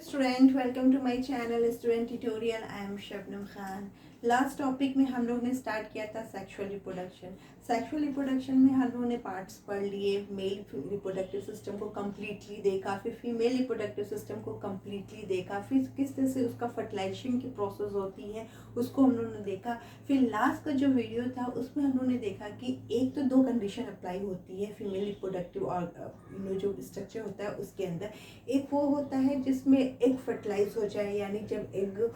Student, welcome to my channel student tutorial. I am Shabnam Khan. Last topic में हम लोग ने स्टार्ट किया था सेक्सुअल रिप्रोडक्शन। सेक्सुअल रिप्रोडक्शन में हम लोगों ने पार्ट्स पढ़ लिए, मेल रिप्रोडक्टिव सिस्टम को कम्प्लीटली देखा, फिर फीमेल रिप्रोडक्टिव सिस्टम को कम्प्लीटली देखा, फिर किस तरह से उसका फर्टिलाइजेशन की प्रोसेस होती है उसको हम लोगों ने देखा। फिर लास्ट का जो वीडियो था उसमें हम लोगों ने देखा कि एक तो दो कंडीशन अप्लाई होती है फीमेल रिप्रोडक्टिव और जो स्ट्रक्चर होता है उसके अंदर। एक वो होता है जिसमें एग फर्टिलाइज हो जाए, यानी जब एग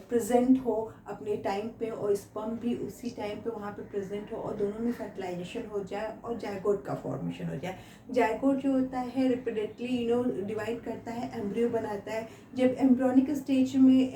प्रेजेंट हो अपने टाइम पे और स्पर्म भी उसी टाइम पे वहाँ पे प्रेजेंट हो और दोनों में फर्टिलाइजेशन हो जाए और जायगोट का फॉर्मेशन हो जाए। जायगोट जो होता है रिपीटेडली डिवाइड करता है, एम्ब्रियो बनाता है। जब एम्ब्रियोनिक स्टेज में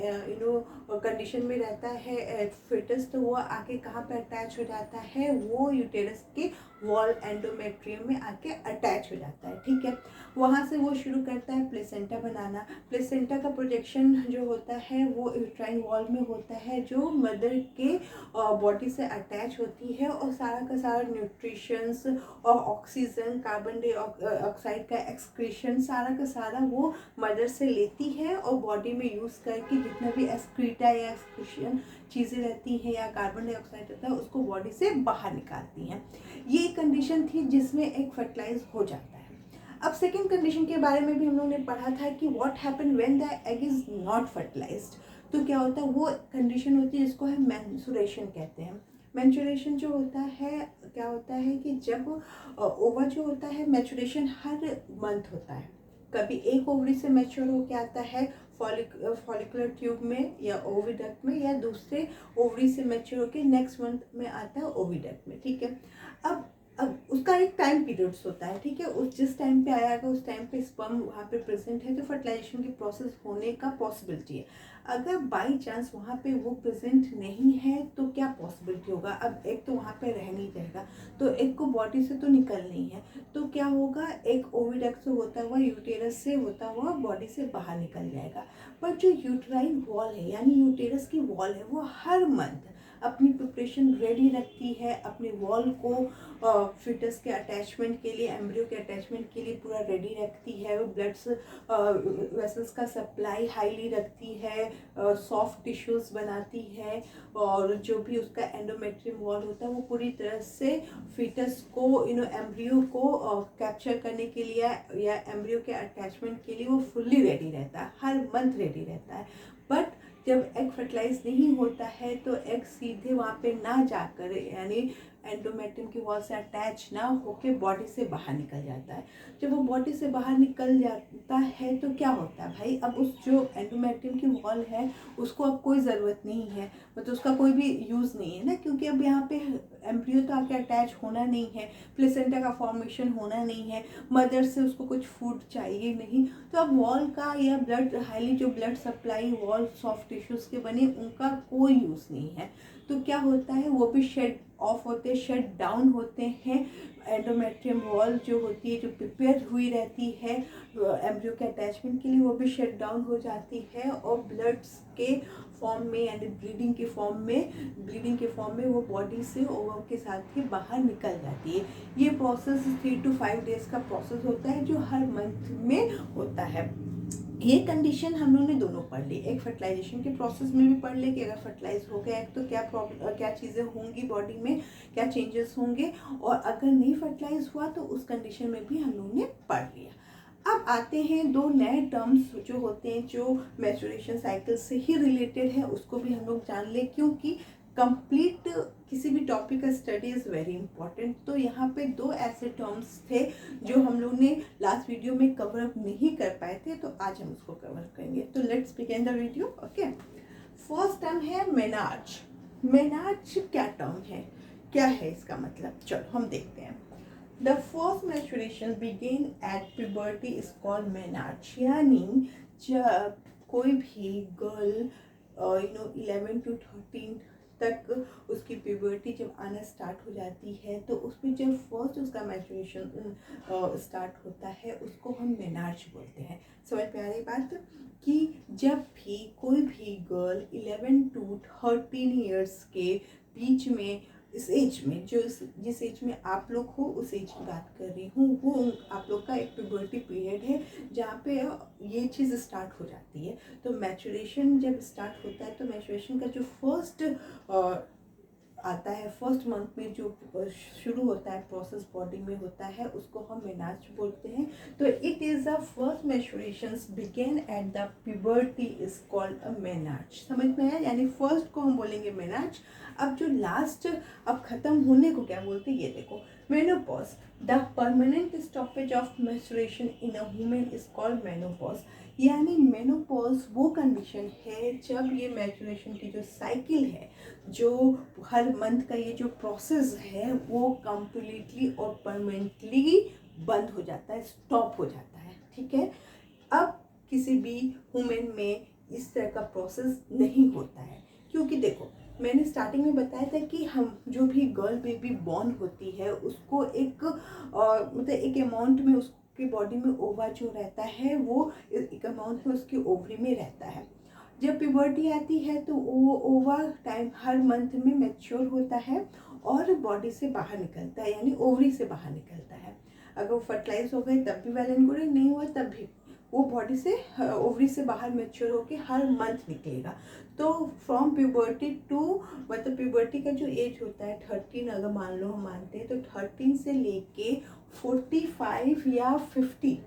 कंडीशन में रहता है फिटस, तो वो आके कहाँ पे अटैच हो जाता है, वो यूटेरस के वॉल एंडोमेट्रियम में आके अटैच हो जाता है। ठीक है, वहाँ से वो शुरू करता है प्लेसेंटा बनाना। प्लेसेंटा का प्रोजेक्शन जो होता है वो यूट्राइन वॉल में होता है, जो मदर के बॉडी से अटैच होती है और सारा का सारा न्यूट्रिशंस और ऑक्सीजन, कार्बन डाइऑक्साइड का एक्सक्रीशन सारा का सारा वो मदर से लेती है और बॉडी में यूज़ करके जितना भी एक्सक्रीटा या एक्सक्रीशन चीज़ें रहती हैं या कार्बन डाइऑक्साइड रहता है उसको बॉडी से बाहर निकालती हैं। ये कंडीशन थी जिसमें एग फर्टिलाइज हो जाता है। अब सेकेंड कंडीशन के बारे में भी हम लोगों ने पढ़ा था कि what happen when the egg is not fertilised. तो क्या होता है, वो कंडीशन होती है जिसको हम मेंस्ट्रुएशन कहते हैं। मेंस्ट्रुएशन जो होता है, क्या होता है कि जब ओवा जो होता है, मैचुरेशन हर मंथ होता है। कभी एक ओवरी से मैच्योर होके आता है फॉलिकुलर ट्यूब में या ओविडक्ट में, या दूसरे ओवरी से मैच्योर होके नेक्स्ट मंथ में आता है ओविडक्ट में। ठीक है, अब उसका एक टाइम पीरियड्स होता है। ठीक है, उस जिस टाइम पे आएगा उस टाइम पे स्पर्म वहाँ पे प्रेजेंट है तो फर्टिलाइजेशन की प्रोसेस होने का पॉसिबिलिटी है। अगर बाई चांस वहाँ पे वो प्रेजेंट नहीं है तो क्या पॉसिबिलिटी होगा, अब एक तो वहाँ पे रह नहीं जाएगा, तो एक को बॉडी से तो निकल नहीं है, तो क्या होगा, एक ओविडक्ट से होता हुआ यूटेरस से होता हुआ बॉडी से बाहर निकल जाएगा। पर जो यूट्राइन वॉल है यानी यूटेरस की वॉल है, वो हर मंथ अपनी प्रिपरेशन रेडी रखती है, अपने वॉल को फिटस के अटैचमेंट के लिए, एम्ब्रियो के अटैचमेंट के लिए पूरा रेडी रखती है। वो ब्लड्स वेसल्स का सप्लाई हाईली रखती है, सॉफ्ट टिश्यूज बनाती है, और जो भी उसका एंडोमेट्रियम वॉल होता है वो पूरी तरह से फिटस को एम्ब्रियो को कैप्चर करने के लिए या एम्ब्रियो के अटैचमेंट के लिए वो फुल्ली रेडी रहता है, हर मंथ रेडी रहता है। बट जब एग फर्टिलाइज नहीं होता है तो एग सीधे वहाँ पे ना जाकर, यानी एंडोमेट्रियम की वॉल से अटैच ना होके बॉडी से बाहर निकल जाता है। जब वो बॉडी से बाहर निकल जाता है तो क्या होता है भाई, अब उस जो एंडोमेट्रियम की वॉल है उसको अब कोई ज़रूरत नहीं है, मतलब उसका कोई भी यूज़ नहीं है ना, क्योंकि अब यहाँ पे एम्ब्रियो तो आके अटैच होना नहीं है, प्लेसेंटा का फॉर्मेशन होना नहीं है, मदर से उसको कुछ फूड चाहिए नहीं, तो अब वॉल का या ब्लड हाईली जो blood supply wall soft tissues के बने उनका कोई यूज़ नहीं है। तो क्या होता है, वो भी शेड ऑफ होते हैं, शट डाउन होते हैं। एंडोमेट्रियम वॉल जो होती है, जो प्रिपेयर हुई रहती है एम्ब्रियो के अटैचमेंट के लिए, वो भी शट डाउन हो जाती है और ब्लड्स के फॉर्म में यानी ब्लीडिंग के फॉर्म में वो बॉडी से ओवम के साथ ही बाहर निकल जाती है। ये प्रोसेस 3 to 5 डेज का प्रोसेस होता है जो हर मंथ में होता है। ये कंडीशन हम लोगों ने दोनों पढ़ ली, एक फर्टिलाइजेशन के प्रोसेस में भी पढ़ ली कि अगर फर्टिलाइज हो गया तो क्या प्रॉब्लम, क्या चीज़ें होंगी बॉडी में, क्या चेंजेस होंगे, और अगर नहीं फर्टिलाइज हुआ तो उस कंडीशन में भी हम लोगों ने पढ़ लिया। अब आते हैं दो नए टर्म्स जो होते हैं जो मैच्योरेशन साइकिल से ही रिलेटेड है, उसको भी हम लोग जान लें, क्योंकि कंप्लीट किसी भी टॉपिक का स्टडी इज़ वेरी इंपॉर्टेंट। तो यहाँ पे दो ऐसे टर्म्स थे जो हम लोग ने लास्ट वीडियो में कवर अप नहीं कर पाए थे, तो आज हम उसको कवर करेंगे। तो let's begin the video. Okay, first term है मेनार्च। मेनार्च क्या टर्म है, क्या है इसका मतलब, चलो हम देखते हैं। The first menstruation begin at puberty is called menarche, यानी जब कोई भी गर्ल 11 to 13 तक उसकी प्यूबर्टी जब आना स्टार्ट हो जाती है तो उसमें जब फर्स्ट उसका मैचुरेशन स्टार्ट होता है उसको हम मेनार्च बोलते हैं। समझ में आ रही बात कि जब भी कोई भी गर्ल 11 to 13 ईयर्स के बीच में इस एज में, जो जिस एज में आप लोग हो उस एज की बात कर रही हूँ, वो आप लोग का एक प्यूबर्टी पीरियड है जहाँ पे ये चीज़ स्टार्ट हो जाती है। तो मैचुरेशन जब स्टार्ट होता है तो मैचुरेशन का जो फर्स्ट आता है, फर्स्ट मंथ में जो शुरू होता है प्रोसेस बॉडी में होता है, उसको हम मेनार्च बोलते हैं। तो it is the first maturations begin at the puberty is called a menarche. समझ में आया? यानी फर्स्ट को हम बोलेंगे मेनार्च। अब जो लास्ट अब ख़त्म होने को क्या बोलते हैं, ये देखो, menopause. The permanent stoppage of maturation in a women is called menopause. यानी मेनोपॉज वो कंडीशन है जब ये मैचुरेशन की जो साइकिल है, जो हर मंथ का ये जो प्रोसेस है, वो कम्प्लीटली और परमानेंटली बंद हो जाता है, स्टॉप हो जाता है। ठीक है, अब किसी भी वुमेन में इस तरह का प्रोसेस नहीं होता है, क्योंकि देखो मैंने स्टार्टिंग में बताया था कि हम जो भी गर्ल बेबी बॉर्न होती है उसको एक मतलब एक अमाउंट में उसकी बॉडी में ओवा जो रहता है वो एक अमाउंट में उसकी ओवरी में रहता है। जब प्यूबर्टी आती है तो वो ओवर टाइम हर मंथ में मैच्योर होता है और बॉडी से बाहर निकलता है, यानी ओवरी से बाहर निकलता है। अगर वो फर्टिलाइज हो गए तब भी वेल एंड गुड, नहीं हुआ तब भी वो बॉडी से ओवरी से बाहर मैच्योर होके हर मंथ निकलेगा। तो फ्रॉम प्यूबर्टी टू, मतलब प्यूबर्टी का जो एज होता है 13, अगर मान लो हम मानते हैं, तो 13 से लेके 45 या 50,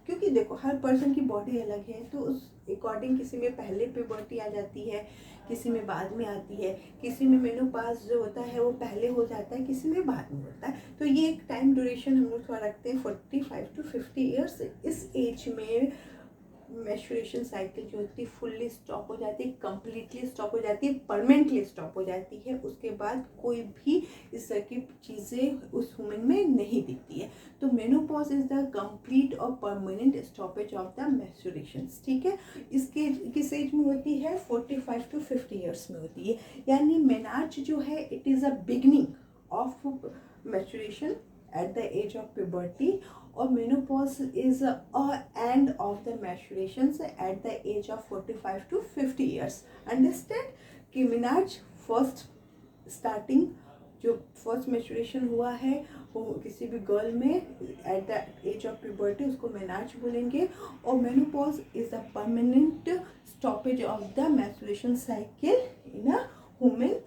क्योंकि देखो हर पर्सन की बॉडी अलग है, तो उस अकॉर्डिंग किसी में पहले प्यूबर्टी आ जाती है, किसी में बाद में आती है, किसी में मेनोपॉज जो होता है वो पहले हो जाता है, किसी में बाद में होता है। तो ये एक टाइम ड्यूरेशन हम लोग थोड़ा रखते हैं 45 to 50 ईयर्स। इस एज में मैचुरेशन साइकिल जो होती है फुल्ली स्टॉप हो जाती है, कम्प्लीटली स्टॉप हो जाती है, परमानेंटली स्टॉप हो जाती है। उसके बाद कोई भी इस तरह की चीज़ें उस वुमेन में नहीं दिखती है। तो मेनोपॉज इज द कंप्लीट और परमानेंट स्टॉपेज ऑफ द मैचुरेशंस। ठीक है, इसके किस एज में होती है? 45 to 50 ईयर्स में होती है। यानी मेनार्च जो है it is a beginning of maturation at the age of puberty, or menopause is a end of the maturations at the age of 45 to 50 years. Understand कि मेनार्च फर्स्ट स्टार्टिंग जो first maturation हुआ है वो किसी भी girl में at the age of puberty, उसको menarche बोलेंगे। और menopause is a permanent stoppage of the maturation cycle in a women.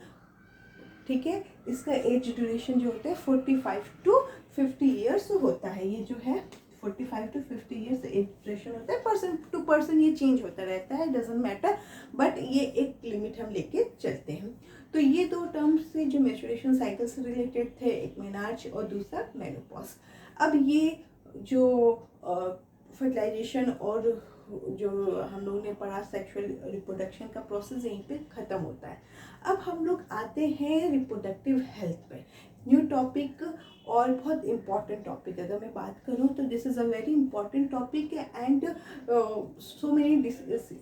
ठीक है, इसका एज ड्यूरेशन जो होता है 45 to 50 ईयर्स होता है। ये जो है 45 to 50 ईयर्स एज ड्यूरेशन होता है। पर्सन टू पर्सन ये चेंज होता रहता है, डजेंट मैटर, बट ये एक लिमिट हम लेके चलते हैं। तो ये दो टर्म्स से जो मैचुरेशन साइकिल से रिलेटेड थे, एक मेनार्च और दूसरा मेनोपॉज। अब ये जो फर्टिलाइजेशन और जो हम लोगों ने पढ़ा सेक्सुअल रिप्रोडक्शन का प्रोसेस यहीं पे ख़त्म होता है। अब हम लोग आते हैं रिप्रोडक्टिव हेल्थ पे, न्यू टॉपिक और बहुत इम्पॉर्टेंट टॉपिक। अगर मैं बात करूँ तो this is a very important topic and so many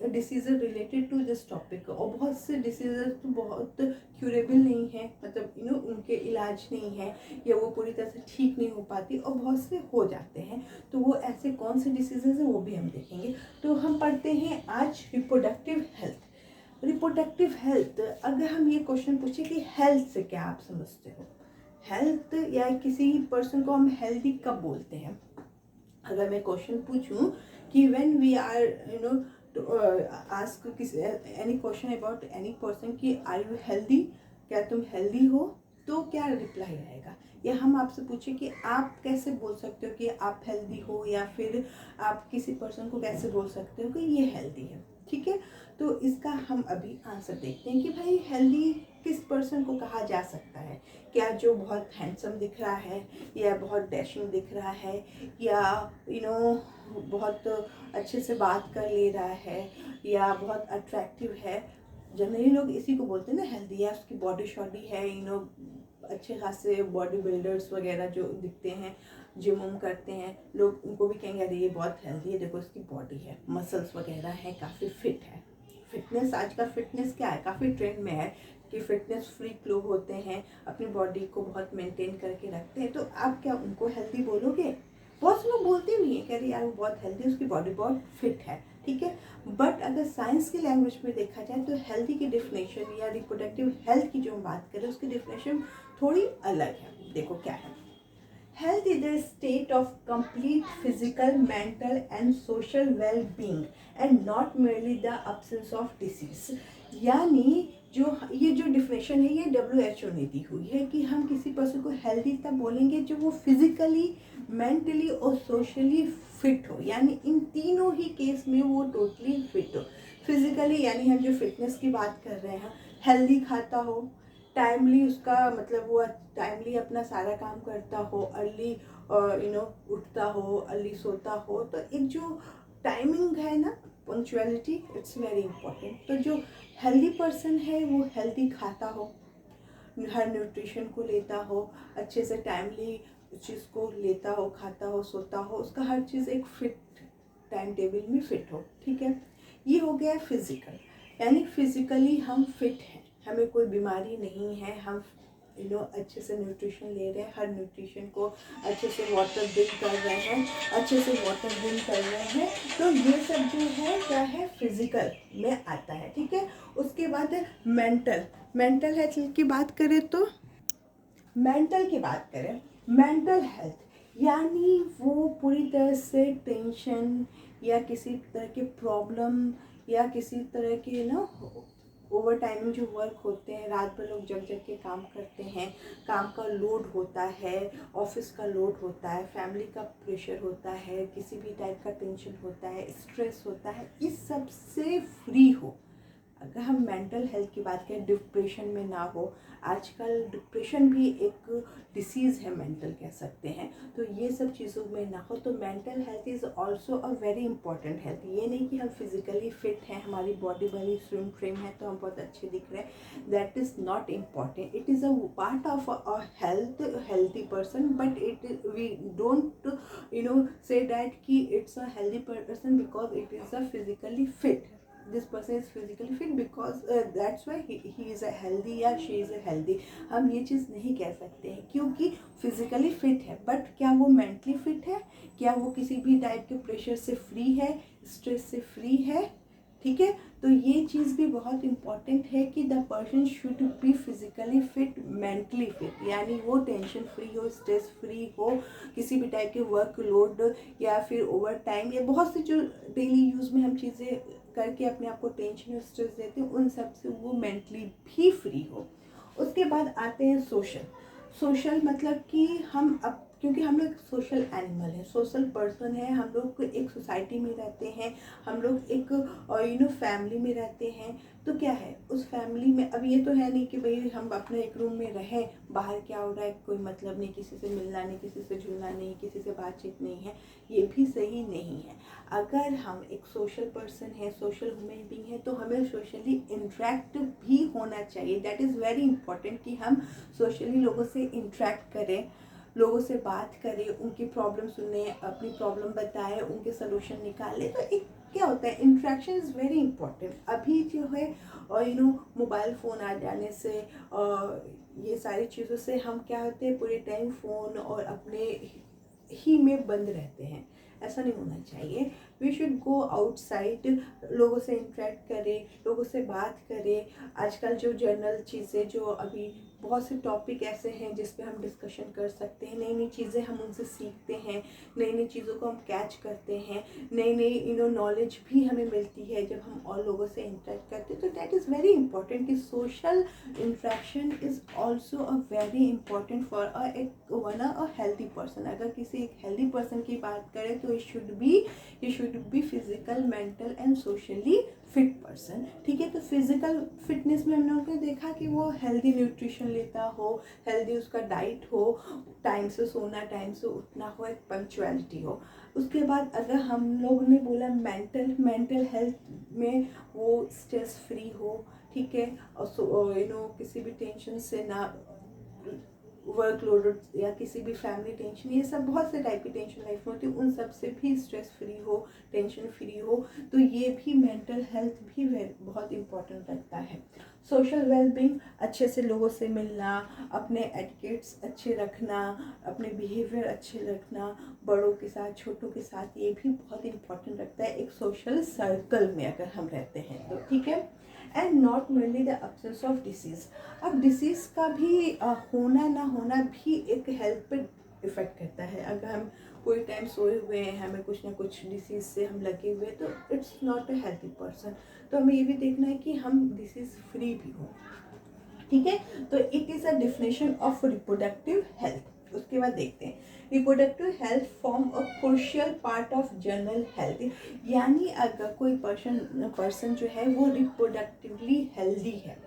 disease related to this topic. और बहुत से डिसीज़ तो बहुत क्यूरेबल नहीं है, मतलब उनके इलाज नहीं है या वो पूरी तरह से ठीक नहीं हो पाती, और बहुत से हो जाते हैं। तो वो ऐसे कौन से डिसीजेज हैं वो भी हम देखेंगे। तो हम पढ़ते हैं आज रिप्रोडक्टिव हेल्थ। रिप्रोडक्टिव हेल्थ, अगर हम ये क्वेश्चन पूछे कि हेल्थ से क्या आप समझते हो, हेल्थ या किसी पर्सन को हम हेल्दी कब बोलते हैं? अगर मैं क्वेश्चन पूछूं कि when we are to ask any question about any person कि आर यू हेल्दी, क्या तुम हेल्दी हो, तो क्या रिप्लाई आएगा? या हम आपसे पूछे कि आप कैसे बोल सकते हो कि आप हेल्दी हो, या फिर आप किसी पर्सन को कैसे बोल सकते हो कि ये हेल्दी है? ठीक है, तो इसका हम अभी आंसर देखते हैं कि भाई हेल्दी किस पर्सन को कहा जा सकता है। क्या जो बहुत हैंडसम दिख रहा है, या बहुत डैशिंग दिख रहा है, या बहुत अच्छे से बात कर ले रहा है, या बहुत अट्रैक्टिव है। जनरली लोग इसी को बोलते हैं ना हेल्दी, या उसकी बॉडी शॉडी है, अच्छे खासे बॉडी बिल्डर्स वगैरह जो दिखते हैं, जिम उम करते हैं लोग, उनको भी कहेंगे अरे ये बहुत हेल्दी है, देखो इसकी बॉडी है, मसल्स वगैरह है, काफ़ी फिट है। फिटनेस, आज का फिटनेस क्या है, काफ़ी ट्रेंड में है कि फिटनेस फ्रीक लोग होते हैं, अपनी बॉडी को बहुत मेंटेन करके रखते हैं। तो आप क्या उनको हेल्दी बोलोगे? बहुत से लोग बोलते भी हैं कि अरे यार वो बहुत हेल्दी है, उसकी बॉडी बहुत फिट है। ठीक है। बट अगर साइंस की लैंग्वेज में देखा जाए तो हेल्दी की डिफिनेशन या रिप्रोडक्टिव हेल्थ की जो हम बात करें उसकी डिफिनेशन थोड़ी अलग है। देखो क्या है, health is a state of complete physical, mental and social well-being and not merely the absence of disease। यानी जो ये जो डिफिनेशन है ये WHO ने दी हुई है कि हम किसी पर्सन को हेल्दी तब बोलेंगे जो वो फिजिकली, मेंटली और सोशली फिट हो, यानी इन तीनों ही केस में वो टोटली फिट हो। फिजिकली यानी हम जो फिटनेस की बात कर रहे हैं, हेल्दी खाता हो, टाइमली उसका मतलब वो टाइमली अपना सारा काम करता हो, अर्ली उठता हो, अर्ली सोता हो, तो एक जो टाइमिंग है ना, पंक्चुअलिटी, इट्स वेरी इंपॉर्टेंट। तो जो हेल्दी पर्सन है वो हेल्दी खाता हो, हर न्यूट्रिशन को लेता हो, अच्छे से टाइमली उस चीज़ को लेता हो, खाता हो, सोता हो, उसका हर चीज़ एक फिट टाइम टेबल में फिट हो, ठीक है। ये हो गया फिजिकल, यानी फिजिकली हम फिट हैं, हमें कोई बीमारी नहीं है, हम अच्छे से न्यूट्रिशन ले रहे हैं, हर न्यूट्रिशन को अच्छे से वाटर ड्रिंक कर रहे हैं, अच्छे से वाटर ड्रिंक कर रहे हैं, तो ये सब जो है क्या है, फिजिकल में आता है, ठीक है। उसके बाद है मेंटल हेल्थ की बात करें तो मेंटल हेल्थ यानी वो पूरी तरह से टेंशन या किसी तरह के प्रॉब्लम या किसी तरह के ओवर टाइमिंग जो वर्क होते हैं, रात भर लोग जग जग के काम करते हैं, काम का लोड होता है, ऑफिस का लोड होता है, फैमिली का प्रेशर होता है, किसी भी टाइप का टेंशन होता है, स्ट्रेस होता है, इस सब से फ्री हो। अगर हम मेंटल हेल्थ की बात करें, डिप्रेशन में ना हो, आजकल डिप्रेशन भी एक डिसीज़ है, मेंटल कह सकते हैं, तो ये सब चीज़ों में ना हो, तो mental health is also a very important health. ये नहीं कि हम फिजिकली फिट हैं, हमारी बॉडी बड़ी स्लिम ट्रिम है तो हम बहुत अच्छे दिख रहे हैं, that is not important. It is a part of a healthy person, but it we don't say that कि it's a healthy person because it is a physically fit. This person is physically fit because that's why he is a healthy या she is a healthy। हम ये चीज़ नहीं कह सकते हैं क्योंकि physically fit है, बट क्या वो मेंटली फिट है, क्या वो किसी भी टाइप के प्रेशर से फ्री है, स्ट्रेस से फ्री है, ठीक है। तो ये चीज़ भी बहुत इम्पॉर्टेंट है कि the person should be physically fit, mentally fit, यानी वो टेंशन फ्री हो, स्ट्रेस फ्री हो, किसी भी टाइप के वर्क लोड या फिर ओवर टाइम या बहुत सी जो डेली यूज़ में हम चीज़ें करके अपने आप को टेंशन और स्ट्रेस देते हैं, उन सब से वो मेंटली भी फ्री हो। उसके बाद आते हैं सोशल मतलब कि हम अब, क्योंकि हम लोग सोशल एनिमल हैं, सोशल पर्सन है, हम लोग एक सोसाइटी में रहते हैं, हम लोग एक फैमिली में रहते हैं, तो क्या है उस फैमिली में, अब ये तो है नहीं कि भाई हम अपने एक रूम में रहें, बाहर क्या हो रहा है कोई मतलब नहीं, किसी से मिलना नहीं, किसी से जुलना नहीं, किसी से बातचीत नहीं है, ये भी सही नहीं है। अगर हम एक सोशल पर्सन है, सोशल ह्यूमन बीइंग है, तो हमें सोशली इंटरेक्ट भी होना चाहिए। दैट इज़ वेरी इंपॉर्टेंट कि हम सोशली लोगों से इंटरेक्ट करें, लोगों से बात करें, उनकी प्रॉब्लम सुने, अपनी प्रॉब्लम बताएं, उनके सलूशन निकालें। तो एक क्या होता है, इंटरेक्शन इज़ वेरी इंपॉर्टेंट। अभी जो है मोबाइल फ़ोन आ जाने से ये सारी चीज़ों से हम क्या होते हैं, पूरे टाइम फ़ोन और अपने ही में बंद रहते हैं। ऐसा नहीं होना चाहिए। वी शुड गो आउटसाइड, लोगों से इंटरेक्ट करें, लोगों से बात करें। आजकल जो जर्नल चीज़ें, जो अभी बहुत से टॉपिक ऐसे हैं जिस पे हम डिस्कशन कर सकते हैं, नई नई चीज़ें हम उनसे सीखते हैं, नई नई चीज़ों को हम कैच करते हैं, नई नई नॉलेज भी हमें मिलती है जब हम और लोगों से इंटरेक्ट करते हैं। तो दैट इज़ वेरी इंपॉर्टेंट कि social interaction is also a very important for a healthy person. अगर किसी एक हेल्दी पर्सन की बात करें तो he should be physical, mental and socially fit person, ठीक है। तो फिजिकल फिटनेस में हम लोगों ने देखा कि वो हेल्दी न्यूट्रिशन लेता हो, हेल्दी उसका डाइट हो, टाइम से सोना, टाइम से उठना हो, एक पंक्चुअलिटी हो। उसके बाद अगर हम लोग ने बोला मेंटल हेल्थ में वो स्ट्रेस फ्री हो, ठीक है, और किसी भी टेंशन से ना वर्कलोड या किसी भी फैमिली टेंशन, ये सब बहुत से टाइप की टेंशन लाइफ में होती है, उन सब से भी स्ट्रेस फ्री हो, टेंशन फ्री हो, तो ये भी मेंटल हेल्थ भी बहुत इम्पोर्टेंट रखता है। सोशल वेलबींग, अच्छे से लोगों से मिलना, अपने एटिकेट्स अच्छे रखना, अपने बिहेवियर अच्छे रखना, बड़ों के साथ छोटों के साथ, ये भी बहुत इम्पोर्टेंट रखता है एक सोशल सर्कल में अगर हम रहते हैं तो, ठीक है। And not mainly the absence of disease. अब डिसीज़ का भी होना ना होना भी एक हेल्थ पे इफ़ेक्ट करता है। अगर हम कोई टाइम सोए हुए हैं, हमें कुछ ना कुछ डिसीज़ से हम लगे हुए हैं, तो it's not a healthy person. तो हमें ये भी देखना है कि हम डिसीज़ फ्री भी हों, ठीक है। तो it is a definition of reproductive health. उसके बाद देखते हैं reproductive health form a crucial part of general health, यानी अगर कोई पर्सन जो है वो रिप्रोडक्टिवली हेल्दी है,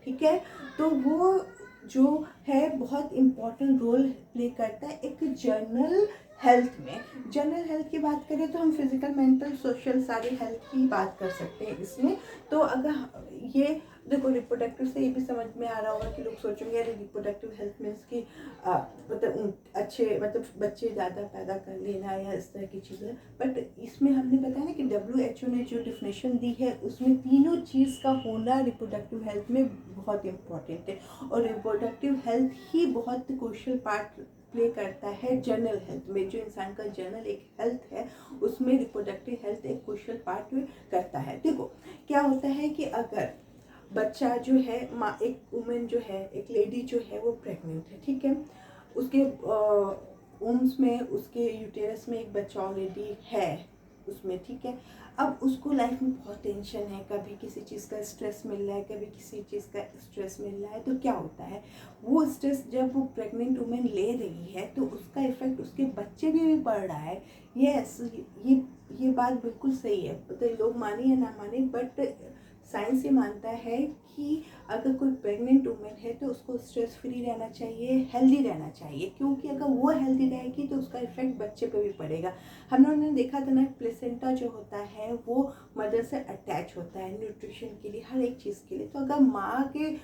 ठीक है, तो वो जो है बहुत इम्पोर्टेंट रोल प्ले करता है एक जनरल हेल्थ में। जनरल हेल्थ की बात करें तो हम फिजिकल, मेंटल, सोशल सारे हेल्थ की बात कर सकते हैं इसमें। तो अगर ये देखो रिप्रोडक्टिव से ये भी समझ में आ रहा होगा कि लोग सोचेंगे अरे रिप्रोडक्टिव हेल्थ मीन्स कि मतलब अच्छे मतलब बच्चे ज़्यादा पैदा कर लेना या इस तरह की चीज़ें, बट इसमें हमने बताया ना कि WHO ने जो डिफिनेशन दी है उसमें तीनों चीज़ का होना रिप्रोडक्टिव हेल्थ में बहुत इम्पोर्टेंट है, और रिप्रोडक्टिव हेल्थ ही बहुत क्रूशियल पार्ट प्ले करता है जनरल हेल्थ में। जो इंसान का जनरल एक हेल्थ है उसमें रिप्रोडक्टिव हेल्थ एक क्रूशियल पार्ट करता है। देखो क्या होता है कि अगर बच्चा जो है माँ, एक वुमेन जो है, एक लेडी जो है वो प्रेग्नेंट है, ठीक है, उसके वुम्स में, उसके यूटेरस में एक बच्चा ऑलरेडी है उसमें, ठीक है। अब उसको लाइफ में बहुत टेंशन है, कभी किसी चीज़ का स्ट्रेस मिल रहा है, कभी किसी चीज़ का स्ट्रेस मिल रहा है, तो क्या होता है वो स्ट्रेस जब वो प्रेग्नेंट वुमेन ले रही है तो उसका इफेक्ट उसके बच्चे भी पड़ रहा है। यस, ये बात बिल्कुल सही है, तो लोग माने या ना माने, बट साइंस ये मानता है कि अगर कोई प्रेग्नेंट वुमेन है तो उसको स्ट्रेस फ्री रहना चाहिए, हेल्दी रहना चाहिए, क्योंकि अगर वो हेल्दी रहेगी तो उसका इफेक्ट बच्चे पे भी पड़ेगा। हम लोगों ने देखा था ना, प्लेसेंटा जो होता है वो मदर से अटैच होता है न्यूट्रिशन के लिए, हर एक चीज़ के लिए। तो अगर माँ के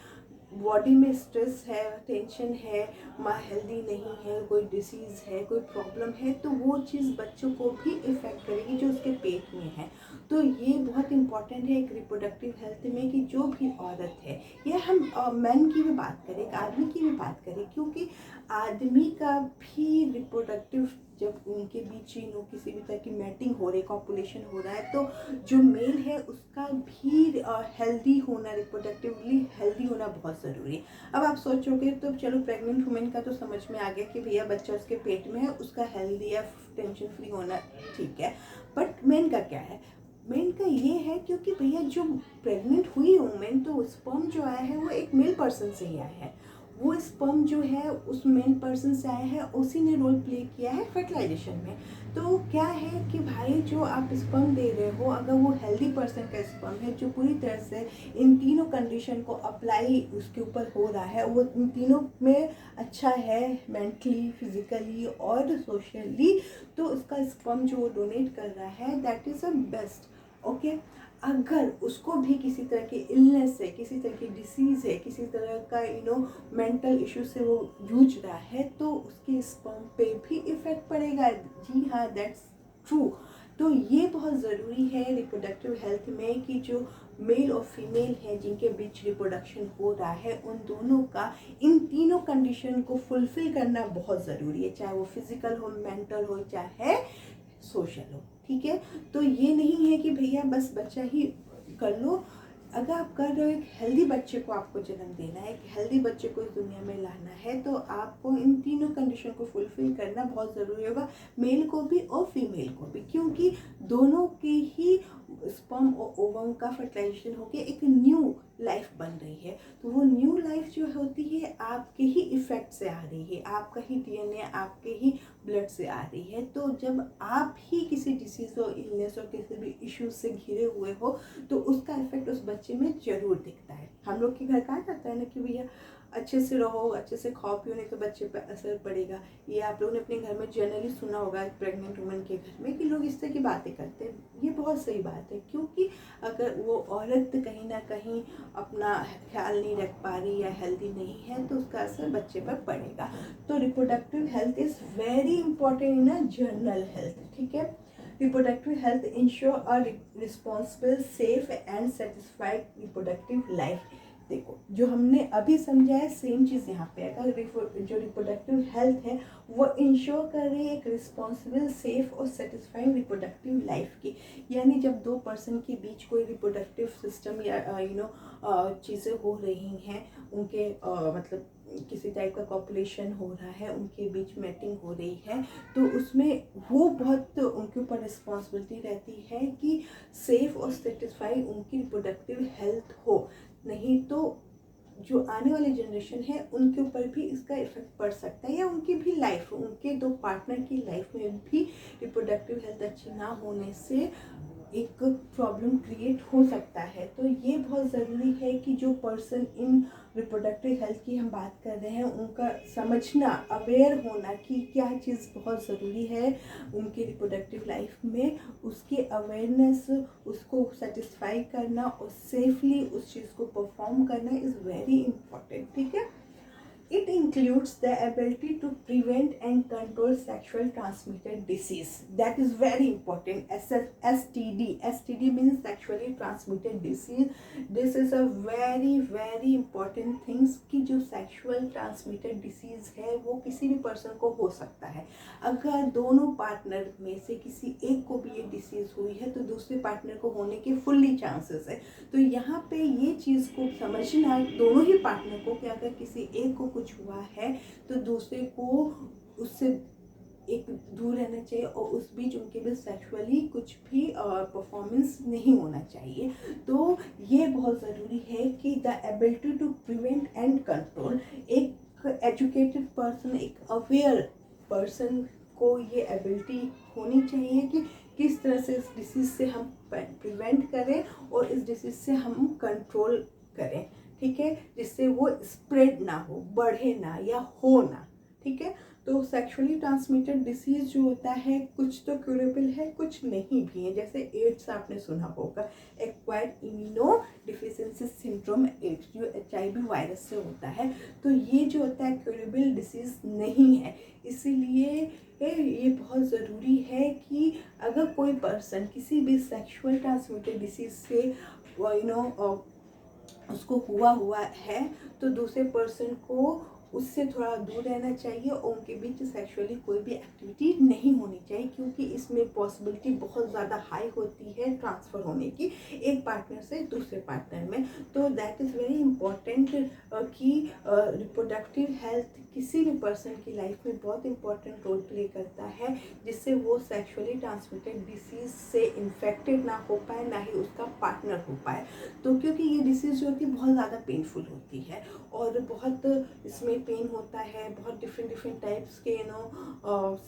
बॉडी में स्ट्रेस है, टेंशन है, माँ हेल्दी नहीं है, कोई डिसीज़ है, कोई प्रॉब्लम है, तो वो चीज़ बच्चों को भी इफ़ेक्ट करेगी जो उसके पेट में है। तो ये बहुत इम्पॉर्टेंट है एक रिप्रोडक्टिव हेल्थ में कि जो भी औरत है, या हम मैन की भी बात करें, एक आदमी की भी बात करें, क्योंकि आदमी का भी रिप्रोडक्टिव, जब उनके बीच ही किसी भी तरह की मैटिंग हो रही, कॉपुलेशन हो रहा है, तो जो मेल है उसका भी हेल्दी होना, रिप्रोडक्टिवली हेल्दी होना बहुत ज़रूरी है। अब आप सोचोगे तो चलो प्रेग्नेंट वुमेन का तो समझ में आ गया कि भैया बच्चा उसके पेट में है, उसका हेल्दी या टेंशन फ्री होना ठीक है, बट मेन का क्या है? मेन का ये है क्योंकि भैया जो प्रेग्नेंट हुई वुमेन, तो स्पर्म जो आया है वो एक मेल पर्सन से ही आया है, वो स्पर्म जो है उस मेल पर्सन से आया है, उसी ने रोल प्ले किया है फर्टिलाइजेशन में। तो क्या है कि भाई जो आप स्पर्म दे रहे हो, अगर वो हेल्दी पर्सन का स्पर्म है जो पूरी तरह से इन तीनों कंडीशन को अप्लाई उसके ऊपर हो रहा है, वो इन तीनों में अच्छा है, मेंटली, फिजिकली और सोशली, तो उसका स्पर्म जो वो डोनेट कर रहा है that is a best, okay. अगर उसको भी किसी तरह की इलनेस है, किसी तरह की डिसीज़ है, किसी तरह का मेंटल इशू से वो जूझ रहा है, तो उसके स्पर्म पे भी इफ़ेक्ट पड़ेगा। जी हाँ, दैट्स ट्रू। तो ये बहुत ज़रूरी है रिप्रोडक्टिव हेल्थ में कि जो मेल और फीमेल है जिनके बीच रिप्रोडक्शन हो रहा है, उन दोनों का इन तीनों कंडीशन को फुलफ़िल करना बहुत ज़रूरी है, चाहे वो फिज़िकल हो, मेंटल हो, चाहे सोशल हो, ठीक है। तो ये नहीं है कि भैया बस बच्चा ही कर लो। अगर आप कर रहे हो, एक हेल्दी बच्चे को आपको जन्म देना है, एक हेल्दी बच्चे को इस दुनिया में लाना है, तो आपको इन तीनों कंडीशन को फुलफिल करना बहुत ज़रूरी होगा, मेल को भी और फीमेल को भी, क्योंकि दोनों की ही स्पर्म और ओवम का फर्टिलाइजेशन होकर एक न्यू लाइफ बन रही है। तो वो न्यू लाइफ जो होती है आपके ही इफ़ेक्ट से आ रही है, आपका ही DNA आपके ही ब्लड से आ रही है। तो जब आप ही किसी डिसीज़ और इलनेस और किसी भी इश्यूज से घिरे हुए हो, तो उसका इफेक्ट उस बच्चे में ज़रूर दिखता है। हम लोग के घर कहा जाता है ना कि भैया अच्छे से रहो, अच्छे से खाओ पियो, नहीं तो बच्चे पर असर पड़ेगा। ये आप लोगों ने अपने घर में जनरली सुना होगा प्रेग्नेंट वुमेन के घर में कि लोग इस तरह की बातें करते हैं। ये बहुत सही बात है, क्योंकि अगर वो औरत कहीं ना कहीं अपना ख्याल नहीं रख पा रही या हेल्दी नहीं है तो उसका असर बच्चे पर पड़ेगा। तो reproductive health is very important in a general health, ठीक है। Reproductive health ensure a responsible, safe and satisfied reproductive life. देखो जो हमने अभी समझा है सेम चीज़ यहाँ पे अगर जो रिप्रोडक्टिव हेल्थ है वो इंश्योर कर रही है एक रिस्पॉन्सिबल, सेफ और सेटिस्फाइंग रिप्रोडक्टिव लाइफ की। यानी जब दो पर्सन के बीच कोई रिप्रोडक्टिव सिस्टम या चीज़ें हो रही हैं, उनके मतलब किसी टाइप का कॉपुलेशन हो रहा है, उनके बीच मैटिंग हो रही है, तो उसमें वो बहुत उनके ऊपर रिस्पॉन्सिबिलिटी रहती है कि सेफ और सेटिस्फाई उनकी रिप्रोडक्टिव हेल्थ हो। नहीं तो जो आने वाली जनरेशन है उनके ऊपर भी इसका इफेक्ट पड़ सकता है, या उनकी भी लाइफ, उनके दो पार्टनर की लाइफ में भी रिप्रोडक्टिव हेल्थ अच्छी ना होने से एक प्रॉब्लम क्रिएट हो सकता है। तो ये बहुत ज़रूरी है कि जो पर्सन इन रिप्रोडक्टिव हेल्थ की हम बात कर रहे हैं उनका समझना, अवेयर होना कि क्या चीज़ बहुत ज़रूरी है उनकी रिप्रोडक्टिव लाइफ में, उसकी अवेयरनेस, उसको सेटिस्फाई करना और सेफली उस चीज़ को परफॉर्म करना इज़ वेरी इंपॉर्टेंट, ठीक है। It includes the ability to prevent and control sexual transmitted disease. That is very important. STD. STD means sexually transmitted disease. This is a very important things कि जो sexual transmitted disease है वो किसी भी person को हो सकता है। अगर दोनों पार्टनर में से किसी एक को भी ये डिसीज़ हुई है तो दूसरे पार्टनर को होने के फुल्ली चांसेस है। तो यहाँ पे ये चीज़ को समझना दोनों ही पार्टनर को कि अगर किसी एक को कुछ हुआ है तो दूसरे को उससे एक दूर रहना चाहिए और उस बीच उनके बीच सेक्सुअली कुछ भी परफॉर्मेंस नहीं होना चाहिए। तो ये बहुत ज़रूरी है कि the ability to prevent and control, एक एजुकेटेड पर्सन, एक अवेयर पर्सन को ये एबिलिटी होनी चाहिए कि किस तरह से इस डिसीज़ से हम प्रिवेंट करें और इस डिसीज़ से हम कंट्रोल करें, ठीक है, जिससे वो स्प्रेड ना हो, बढ़े ना या हो ना, ठीक है। तो सेक्सुअली ट्रांसमिटेड डिसीज़ जो होता है कुछ तो क्यूरेबल है, कुछ नहीं भी है। जैसे एड्स आपने सुना होगा, acquired immuno deficiency syndrome AIDS, जो HIV वायरस से होता है। तो ये जो होता है क्यूरेबल डिसीज़ नहीं है। इसीलिए ये बहुत ज़रूरी है कि अगर कोई पर्सन किसी भी सेक्सुअल ट्रांसमिटेड डिसीज़ से उसको हुआ है तो दूसरे पर्सन को उससे थोड़ा दूर रहना चाहिए और उनके बीच सेक्सुअली कोई भी एक्टिविटी नहीं होनी चाहिए, क्योंकि इसमें पॉसिबिलिटी बहुत ज़्यादा हाई होती है ट्रांसफ़र होने की एक पार्टनर से दूसरे पार्टनर में। तो दैट इज़ वेरी इम्पॉर्टेंट कि रिप्रोडक्टिव हेल्थ किसी भी पर्सन की लाइफ में बहुत इंपॉर्टेंट रोल प्ले करता है, जिससे वो सेक्सुअली ट्रांसमिटेड डिसीज़ से इन्फेक्टेड ना हो पाए, ना ही उसका पार्टनर हो पाए। तो क्योंकि ये डिसीज़ जो होती है बहुत ज़्यादा पेनफुल होती है और बहुत इसमें पेन होता है, बहुत डिफरेंट टाइप्स के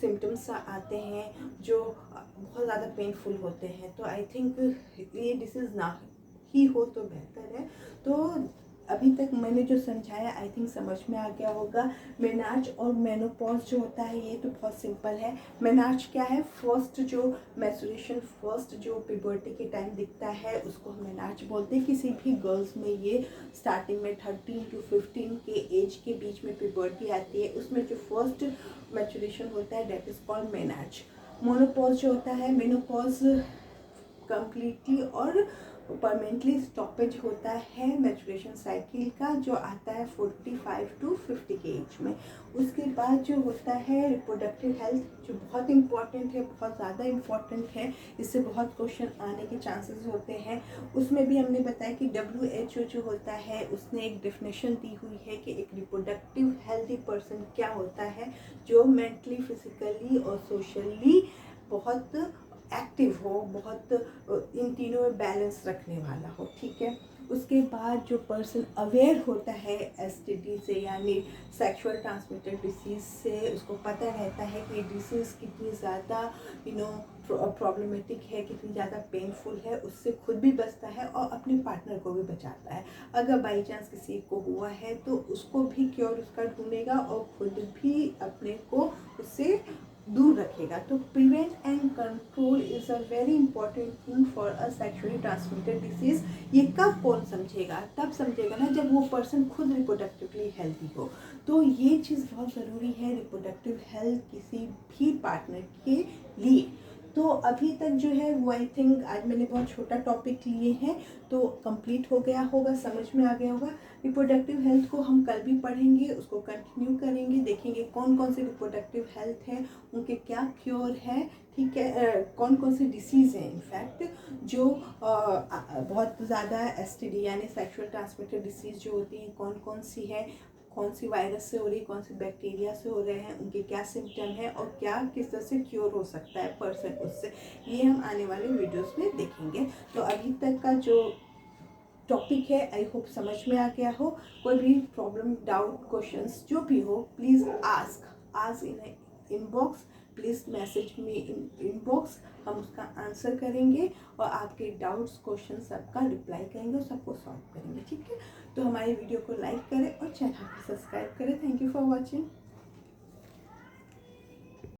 सिम्टम्स आते हैं जो बहुत ज़्यादा पेनफुल होते हैं। तो आई थिंक ये डिसीज़ ना ही हो तो बेहतर है। तो अभी तक मैंने जो समझाया आई थिंक समझ में आ गया होगा। मेनार्च और मेनोपॉज जो होता है ये तो बहुत सिंपल है। मेनार्च क्या है? फर्स्ट जो मैंस्ट्रुएशन, फर्स्ट जो प्यूबर्टी के टाइम दिखता है उसको हम मेनार्च बोलते हैं। किसी भी गर्ल्स में ये स्टार्टिंग में 13 to 15 के एज के बीच में प्यूबर्टी आती है, उसमें जो फर्स्ट मैंस्ट्रुएशन होता है that is called menarche. Menopause जो होता है, मेनोपॉज कम्प्लीटली और परमानेंटली स्टॉपेज होता है मैचुरेशन साइकिल का, जो आता है 45 to 50 के एज में। उसके बाद जो होता है रिप्रोडक्टिव हेल्थ, जो बहुत इंपॉर्टेंट है, बहुत ज़्यादा इंपॉर्टेंट है, इससे बहुत क्वेश्चन आने के चांसेस होते हैं। उसमें भी हमने बताया कि WHO जो होता है उसने एक डेफिनेशन दी हुई है कि एक रिप्रोडक्टिव हेल्थी पर्सन क्या होता है, जो मेंटली, फिजिकली और सोशली बहुत एक्टिव हो, बहुत इन तीनों में बैलेंस रखने वाला हो, ठीक है। उसके बाद जो पर्सन अवेयर होता है STD से यानी सेक्सुअल ट्रांसमिटेड डिसीज़ से, उसको पता रहता है कि डिसीज़ कितनी ज़्यादा प्रॉब्लमेटिक है, कितनी ज़्यादा पेनफुल है, उससे खुद भी बचता है और अपने पार्टनर को भी बचाता है। अगर बाई चांस किसी को हुआ है तो उसको भी क्योर उसका ढूंढेगा और खुद भी अपने को उससे दूर रखेगा। तो prevent and control is a very important thing for a sexually transmitted disease. ये कब कौन समझेगा? तब समझेगा ना जब वो पर्सन खुद रिप्रोडक्टिवली हेल्थी हो। तो ये चीज़ बहुत ज़रूरी है, रिप्रोडक्टिव हेल्थ किसी भी पार्टनर के लिए। तो अभी तक जो है वो आई थिंक आज मैंने बहुत छोटा टॉपिक लिए हैं, तो कंप्लीट हो गया होगा, समझ में आ गया होगा। रिप्रोडक्टिव हेल्थ को हम कल भी पढ़ेंगे, उसको कंटिन्यू करेंगे, देखेंगे कौन कौन से रिप्रोडक्टिव हेल्थ है, उनके क्या क्योर है, ठीक है, कौन कौन से डिसीज़ हैं इनफैक्ट जो बहुत ज़्यादा एसटीडी यानी सेक्सुअल ट्रांसमिटेड डिसीज़ जो होती हैं कौन कौन सी है, कौन सी वायरस से हो रही है, कौन सी बैक्टीरिया से हो रहे हैं, उनके क्या सिम्टम है और क्या किस तरह से क्योर हो सकता है पर्सन उससे, ये हम आने वाले वीडियोस में देखेंगे। तो अभी तक का जो टॉपिक है आई होप समझ में आ गया हो। कोई भी प्रॉब्लम, डाउट, क्वेश्चंस जो भी हो please ask in inbox, please message में इनबॉक्स, हम उसका आंसर करेंगे और आपके डाउट्स, क्वेश्चन सबका रिप्लाई करेंगे और सबको सॉल्व करेंगे, ठीक है। तो हमारे वीडियो को लाइक करें और चैनल को सब्सक्राइब करें। Thank you for watching.